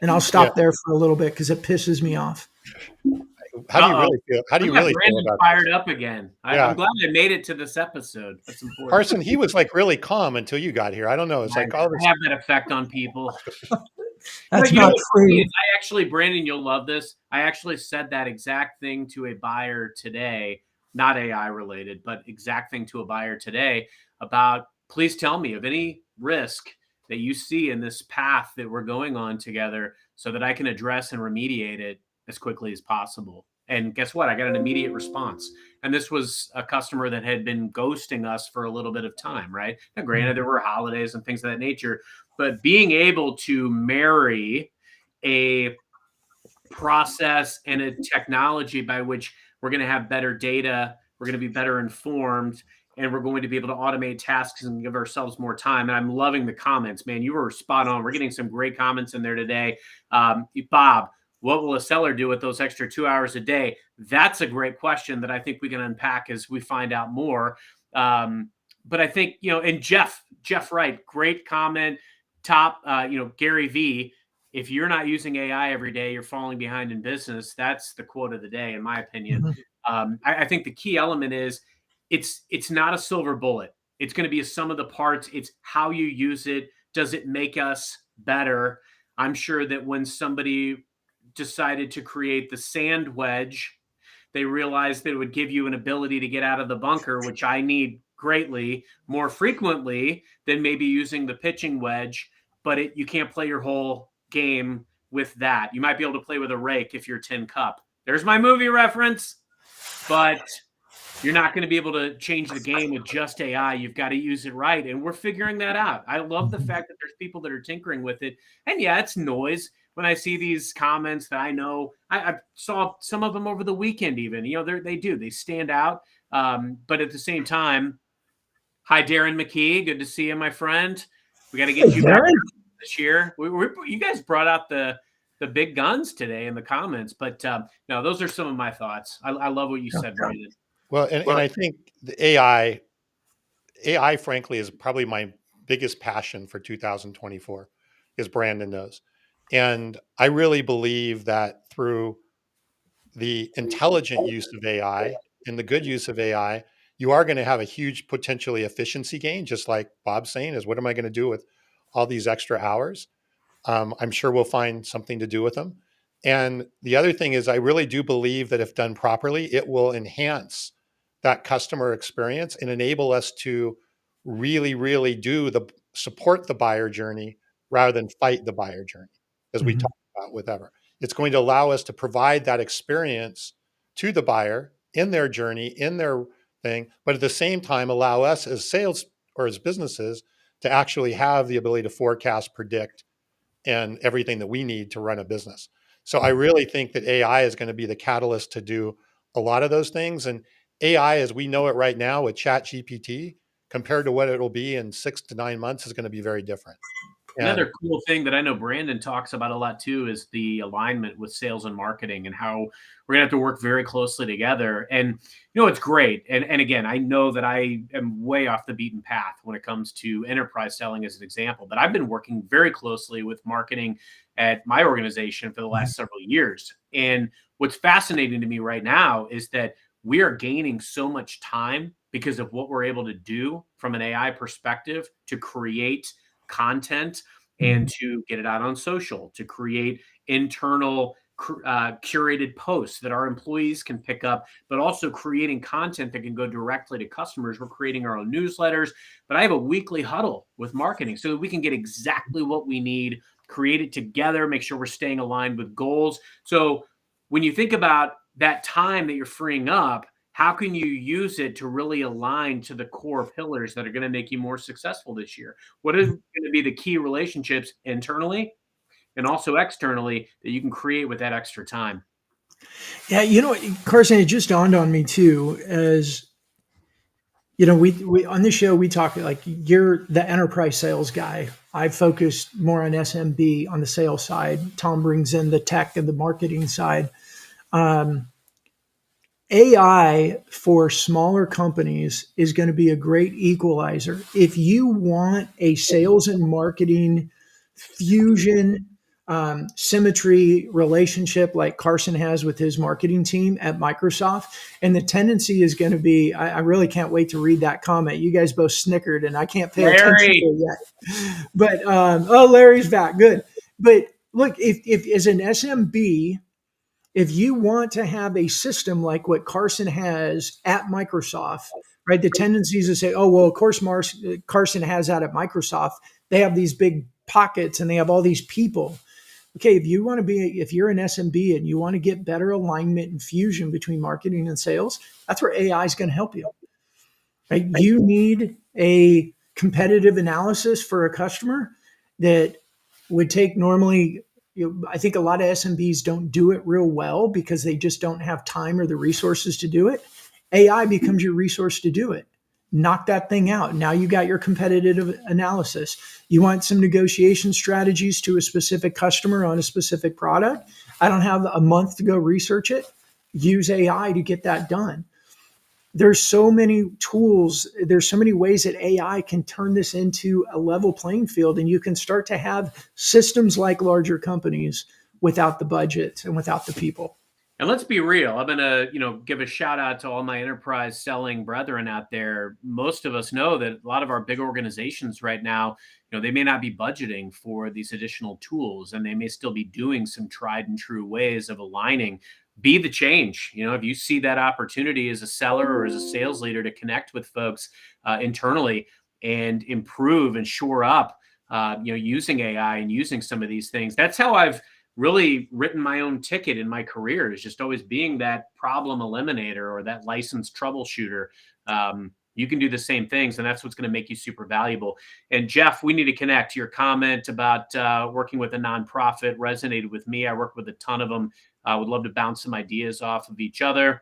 And I'll stop there for a little bit because it pisses me off. How do you really feel? How do you really feel about fired this? up again? I'm glad I made it to this episode. That's important. Carson, he was like really calm until you got here. I don't know. It's like all this. I have that effect on people. That's not true. I actually, Brandon, you'll love this. I actually said that exact thing to a buyer today, not AI related, but exact thing to a buyer today about, please tell me of any risk that you see in this path that we're going on together so that I can address and remediate it as quickly as possible. And guess what? I got an immediate response. And this was a customer that had been ghosting us for a little bit of time, right? Now, granted, there were holidays and things of that nature, but being able to marry a process and a technology by which we're going to have better data, we're going to be better informed, and we're going to be able to automate tasks and give ourselves more time. And I'm loving the comments, man. You were spot on. We're getting some great comments in there today. Bob, what will a seller do with those extra 2 hours a day? That's a great question that I think we can unpack as we find out more. But I think, and Jeff Wright, great comment. Top, Gary V, if you're not using AI every day, you're falling behind in business. That's the quote of the day, in my opinion. Mm-hmm. I think the key element is it's not a silver bullet. It's going to be a sum of the parts. It's how you use it. Does it make us better? I'm sure that when somebody decided to create the sand wedge, they realized that it would give you an ability to get out of the bunker, which I need greatly more frequently than maybe using the pitching wedge, but you can't play your whole game with that. You might be able to play with a rake if you're tin cup. There's my movie reference, but you're not going to be able to change the game with just AI. You've got to use it right. And we're figuring that out. I love the fact that there's people that are tinkering with it. And yeah, it's noise. When I see these comments that I know, I saw some of them over the weekend even, they stand out. But at the same time, hi, Darren McKee. Good to see you, my friend. We got to get you back this year. You guys brought out the big guns today in the comments. But no, those are some of my thoughts. I love what you said, Brandon. Well, and I think the AI, frankly, is probably my biggest passion for 2024, as Brandon knows. And I really believe that through the intelligent use of AI and the good use of AI, you are going to have a huge potentially efficiency gain, just like Bob's saying, is what am I going to do with all these extra hours? I'm sure we'll find something to do with them. And the other thing is, I really do believe that if done properly, it will enhance that customer experience and enable us to really, really support the buyer journey rather than fight the buyer journey, as we talked about with Ever. It's going to allow us to provide that experience to the buyer in their journey, in their thing, but at the same time, allow us as sales or as businesses to actually have the ability to forecast, predict, and everything that we need to run a business. So I really think that AI is going to be the catalyst to do a lot of those things. And AI, as we know it right now with Chat GPT, compared to what it'll be in 6 to 9 months, is going to be very different. And Another cool thing that I know Brandon talks about a lot too is the alignment with sales and marketing and how we're gonna have to work very closely together. And it's great. And again, I know that I am way off the beaten path when it comes to enterprise selling as an example, but I've been working very closely with marketing at my organization for the last several years. And what's fascinating to me right now is that we are gaining so much time because of what we're able to do from an AI perspective to create content and to get it out on social, to create internal curated posts that our employees can pick up, but also creating content that can go directly to customers. We're creating our own newsletters, but I have a weekly huddle with marketing so that we can get exactly what we need, create it together, make sure we're staying aligned with goals. So when you think about that time that you're freeing up, how can you use it to really align to the core pillars that are going to make you more successful this year? What are going to be the key relationships internally and also externally that you can create with that extra time? Yeah, Carson, it just dawned on me too, as we on this show we talk like you're the enterprise sales guy. I focus more on SMB on the sales side. Tom brings in the tech and the marketing side. AI for smaller companies is going to be a great equalizer. If you want a sales and marketing fusion, symmetry relationship like Carson has with his marketing team at Microsoft, and the tendency is going to be, I really can't wait to read that comment. You guys both snickered, and I can't pay attention to it yet. But Larry's back, good. But look, if as an SMB, if you want to have a system like what Carson has at Microsoft, right? The tendency is to say, oh, well, of course, Carson has that at Microsoft. They have these big pockets and they have all these people. Okay, if you're an SMB and you want to get better alignment and fusion between marketing and sales, that's where AI is going to help you. Right? You need a competitive analysis for a customer that would take normally. I think a lot of SMBs don't do it real well because they just don't have time or the resources to do it. AI becomes your resource to do it. Knock that thing out. Now you got your competitive analysis. You want some negotiation strategies to a specific customer on a specific product. I don't have a month to go research it. Use AI to get that done. There's so many tools. There's so many ways that AI can turn this into a level playing field, and you can start to have systems like larger companies without the budget and without the people. And let's be real. I'm going to, give a shout out to all my enterprise selling brethren out there. Most of us know that a lot of our big organizations right now, they may not be budgeting for these additional tools, and they may still be doing some tried and true ways of aligning. Be the change. If you see that opportunity as a seller or as a sales leader to connect with folks internally and improve and shore up, using AI and using some of these things. That's how I've really written my own ticket in my career, is just always being that problem eliminator or that licensed troubleshooter. You can do the same things, and that's what's going to make you super valuable. And Jeff, we need to connect. Your comment about working with a nonprofit resonated with me. I work with a ton of them. I would love to bounce some ideas off of each other.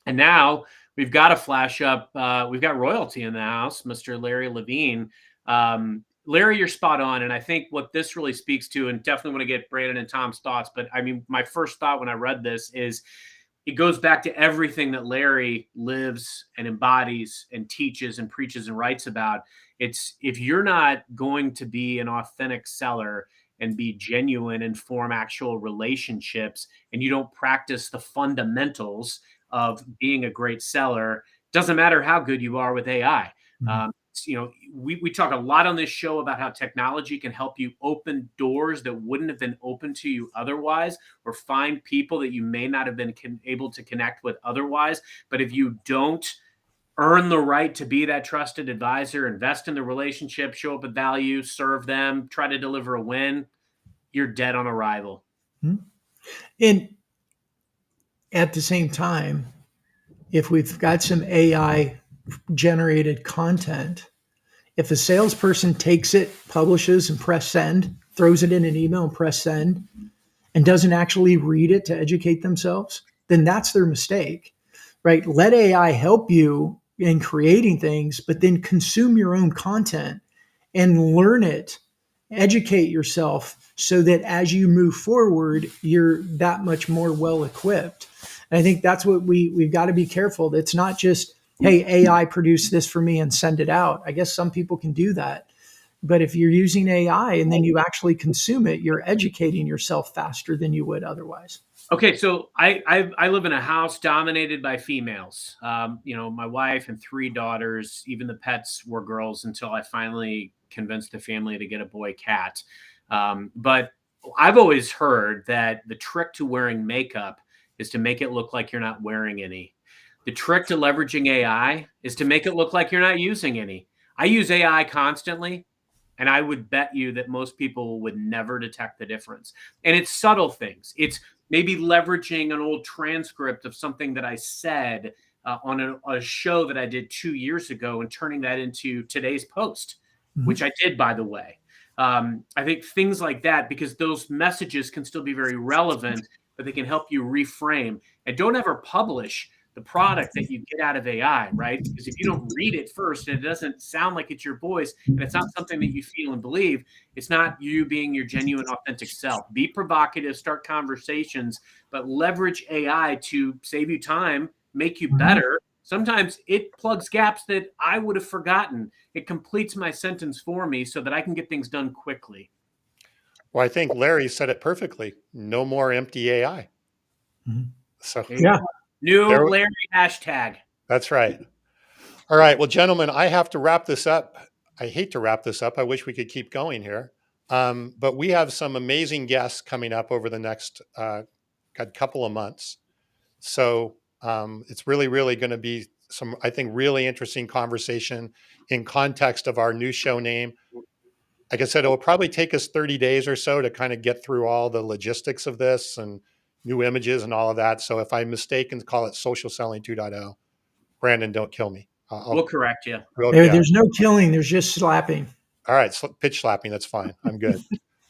And now we've got to flash up. We've got royalty in the house, Mr. Larry Levine. Larry, you're spot on. And I think what this really speaks to, and definitely want to get Brandon and Tom's thoughts, but I mean, my first thought when I read this is it goes back to everything that Larry lives and embodies and teaches and preaches and writes about. It's, if you're not going to be an authentic seller and be genuine and form actual relationships, and you don't practice the fundamentals of being a great seller, doesn't matter how good you are with AI. We talk a lot on this show about how technology can help you open doors that wouldn't have been open to you otherwise, or find people that you may not have been able to connect with otherwise. But if you don't earn the right to be that trusted advisor, invest in the relationship, show up with value, serve them, try to deliver a win, you're dead on arrival. And at the same time, if we've got some AI generated content, if a salesperson takes it, publishes and press send, throws it in an email and press send, and doesn't actually read it to educate themselves, then that's their mistake, right? Let AI help you in creating things, but then consume your own content and learn it, educate yourself so that as you move forward, you're that much more well equipped. And I think that's what we've got to be careful. It's not just, hey, AI produce this for me and send it out. I guess some people can do that. But if you're using AI and then you actually consume it, you're educating yourself faster than you would otherwise. Okay, so I live in a house dominated by females. My wife and 3 daughters. Even the pets were girls until I finally convinced the family to get a boy cat. But I've always heard that the trick to wearing makeup is to make it look like you're not wearing any. The trick to leveraging AI is to make it look like you're not using any. I use AI constantly, and I would bet you that most people would never detect the difference. And it's subtle things. It's maybe leveraging an old transcript of something that I said on a show that I did 2 years ago and turning that into today's post, which I did, by the way. I think things like that, because those messages can still be very relevant, but they can help you reframe. And don't ever publish the product that you get out of AI, right? Because if you don't read it first and it doesn't sound like it's your voice and it's not something that you feel and believe, it's not you being your genuine, authentic self. Be provocative, start conversations, but leverage AI to save you time, make you better. Sometimes it plugs gaps that I would have forgotten. It completes my sentence for me so that I can get things done quickly. Well, I think Larry said it perfectly. No more empty AI. So Yeah. New Larry hashtag. That's right. All right. Well, gentlemen, I have to wrap this up. I hate to wrap this up. I wish we could keep going here. But we have some amazing guests coming up over the next couple of months. So it's really, really going to be some, I think, really interesting conversation in context of our new show name. Like I said, it will probably take us 30 days or so to kind of get through all the logistics of this and new images and all of that. So if I mistake and call it Social Selling 2.0, Brandon, don't kill me. We'll correct you. There's no killing. There's just slapping. All right. Pitch slapping. That's fine. I'm good.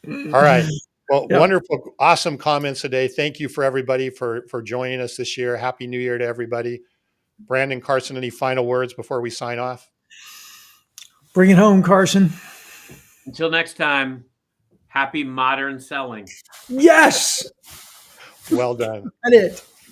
All right. Well, wonderful, awesome comments today. Thank you for everybody for joining us this year. Happy New Year to everybody. Brandon, Carson, any final words before we sign off? Bring it home, Carson. Until next time, happy modern selling. Yes. Well done. That's it.